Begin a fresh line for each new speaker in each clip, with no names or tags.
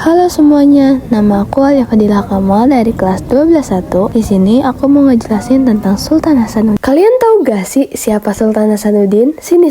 Halo semuanya, nama aku Alia Fadilah Kamal dari kelas 12-1. Di sini aku mau ngejelasin tentang Sultan Hasanuddin. Kalian tahu gak sih siapa Sultan Hasanuddin? Sini,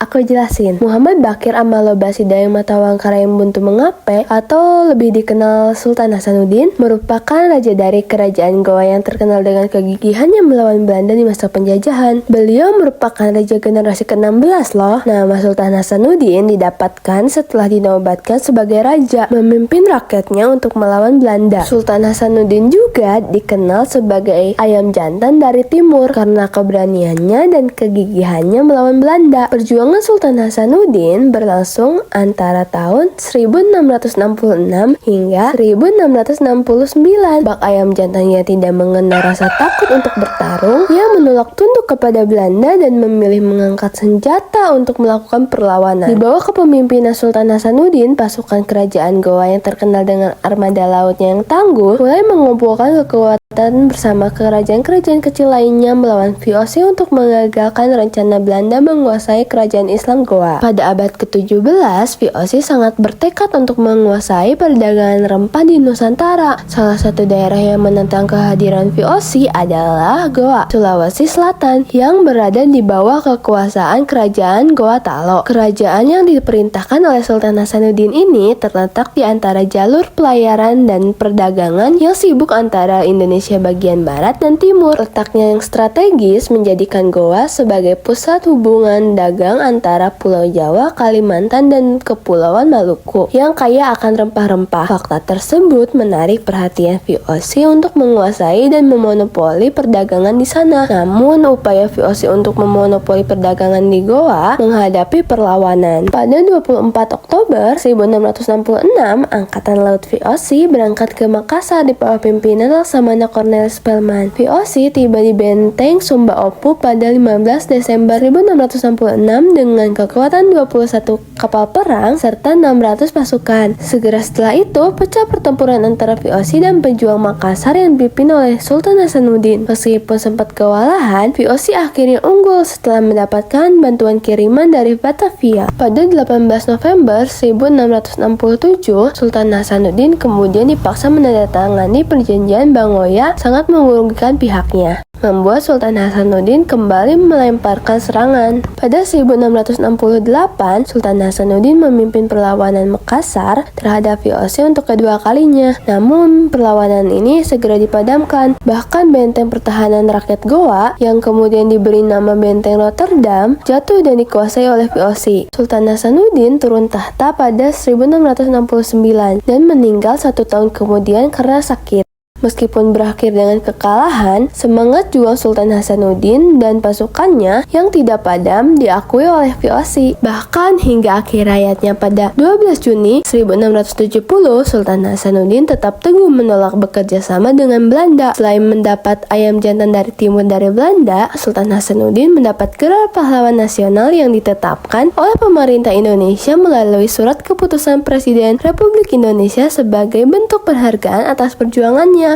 aku jelasin. Muhammad Baqir Amaloba Sidayung Matawang Karayem Buntu Mengape atau lebih dikenal Sultan Hasanuddin merupakan raja dari kerajaan Goa yang terkenal dengan kegigihannya melawan Belanda di masa penjajahan. Beliau merupakan raja generasi ke-16 loh. Nama Sultan Hasanuddin didapatkan setelah dinobatkan sebagai raja, memimpin rakyatnya untuk melawan Belanda. Sultan Hasanuddin juga dikenal sebagai ayam jantan dari timur karena keberaniannya dan kegigihannya melawan Belanda. Perjuangan Sultan Hasanuddin berlangsung antara tahun 1666 hingga 1669. Bak ayam jantannya tidak mengenal rasa takut untuk bertarung. Ia menolak tunduk kepada Belanda dan memilih mengangkat senjata untuk melakukan perlawanan. Di bawah kepemimpinan Sultan Hasanuddin, pasukan kerajaan Goa yang terkenal dengan armada lautnya yang tangguh mulai mengumpulkan kekuatan bersama kerajaan-kerajaan kecil lainnya melawan VOC untuk mengagalkan rencana Belanda menguasai kerajaan Islam Goa. Pada abad ke-17, VOC sangat bertekad untuk menguasai perdagangan rempah di Nusantara. Salah satu daerah yang menentang kehadiran VOC adalah Goa, Sulawesi Selatan, yang berada di bawah kekuasaan kerajaan Goa Talo. Kerajaan yang diperintahkan oleh Sultan Hasanuddin ini terletak di antara jalur pelayaran dan perdagangan yang sibuk antara Indonesia bagian barat dan timur. Letaknya yang strategis menjadikan Goa sebagai pusat hubungan dagang antara Pulau Jawa, Kalimantan, dan Kepulauan Maluku yang kaya akan rempah-rempah. Fakta tersebut menarik perhatian VOC untuk menguasai dan memonopoli perdagangan di sana. Namun, upaya VOC untuk memonopoli perdagangan di Goa menghadapi perlawanan. Pada 24 Oktober 1666, Angkatan Laut VOC berangkat ke Makassar di bawah pimpinan Laksamana Cornelis Spelman. VOC tiba di benteng Sumba Opu pada 15 Desember 1666 dengan kekuatan 21 kapal perang serta 600 pasukan. Segera setelah itu, pecah pertempuran antara VOC dan pejuang Makassar yang dipimpin oleh Sultan Hasanuddin. Meskipun sempat kewalahan, VOC akhirnya unggul setelah mendapatkan bantuan kiriman dari Batavia. Pada 18 November 1667, Sultan Hasanuddin kemudian dipaksa menandatangani perjanjian Bangoya, sangat merugikan pihaknya, membuat Sultan Hasanuddin kembali melemparkan serangan. Pada 1668, Sultan Hasanuddin memimpin perlawanan Makassar terhadap VOC untuk kedua kalinya. Namun, perlawanan ini segera dipadamkan. Bahkan benteng pertahanan rakyat Goa, yang kemudian diberi nama Benteng Rotterdam, jatuh dan dikuasai oleh VOC. Sultan Hasanuddin turun tahta pada 1669 dan meninggal 1 tahun kemudian karena sakit. Meskipun berakhir dengan kekalahan, semangat juang Sultan Hasanuddin dan pasukannya yang tidak padam diakui oleh VOC. Bahkan hingga akhir hayatnya pada 12 Juni 1670, Sultan Hasanuddin tetap teguh menolak bekerja sama dengan Belanda. Selain mendapat ayam jantan dari timur dari Belanda, Sultan Hasanuddin mendapat gelar pahlawan nasional yang ditetapkan oleh pemerintah Indonesia melalui surat keputusan Presiden Republik Indonesia sebagai bentuk penghargaan atas perjuangannya.